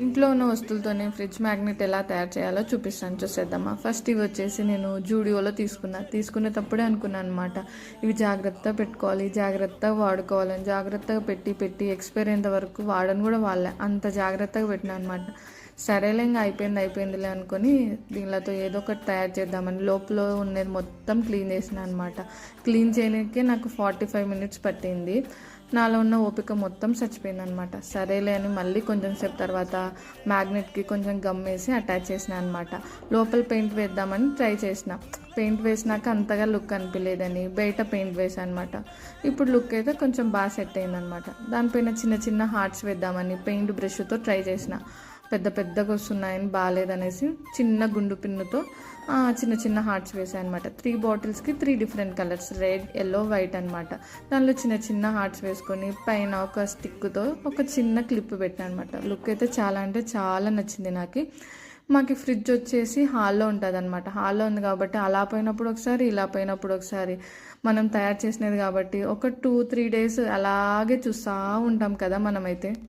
ఇంట్లో ఉన్న వస్తువులతోనే fridge magnet ఎలా తయారు చేయాలో చూపిస్తాను, చూసేద్దామా. ఫస్ట్ ఇవి వచ్చేసి నేను జూడియోలో తీసుకునేటప్పుడే అనుకున్నాను అనమాట, ఇవి జాగ్రత్తగా పెట్టుకోవాలి, జాగ్రత్తగా వాడుకోవాలని. జాగ్రత్తగా పెట్టి ఎక్స్పైర్ అయ్యేంత వరకు వాడని కూడా వాళ్ళే, అంత జాగ్రత్తగా పెట్టినా అనమాట. సరేలే ఇంకా అయిపోయిందిలే అనుకొని దీనిలతో ఏదో ఒకటి తయారు చేద్దామని లోపల ఉన్నది మొత్తం క్లీన్ చేసిన అనమాట. క్లీన్ చేయడానికే నాకు 45 minutes పట్టింది. నాలో ఉన్న ఓపిక మొత్తం చచ్చిపోయింది అనమాట. సరేలే అని మళ్ళీ కొంచెం సేపు తర్వాత మ్యాగ్నెట్కి కొంచెం గమ్ వేసి అటాచ్ చేసిన అనమాట. లోపల పెయింట్ వేద్దామని ట్రై చేసిన. పెయింట్ వేసినాక అంతగా లుక్ అనిపించలేదని బయట పెయింట్ వేసాను అనమాట. ఇప్పుడు లుక్ అయితే కొంచెం బాగా సెట్ అయిందనమాట. దానిపైన చిన్న హార్ట్స్ వేద్దామని పెయింట్ బ్రష్తో ట్రై చేసిన. పెద్దగా వస్తున్నాయని బాగాలేదనేసి చిన్న గుండు పిన్నుతో చిన్న హార్ట్స్ వేసాను అనమాట. 3 బాటిల్స్కి 3 different colours, red, yellow, white అనమాట. దానిలో చిన్న హార్ట్స్ వేసుకొని పైన ఒక స్టిక్తో ఒక చిన్న క్లిప్ పెట్టాను అనమాట. లుక్ అయితే చాలా నచ్చింది నాకు. మాకు ఫ్రిడ్జ్ వచ్చేసి హాల్లో ఉంటుంది అనమాట. హాల్లో ఉంది కాబట్టి అలా పోయినప్పుడు ఒకసారి, ఇలా పోయినప్పుడు ఒకసారి మనం తయారు చేసినది కాబట్టి ఒక 2-3 days అలాగే చూస్తూ ఉంటాం కదా మనమైతే.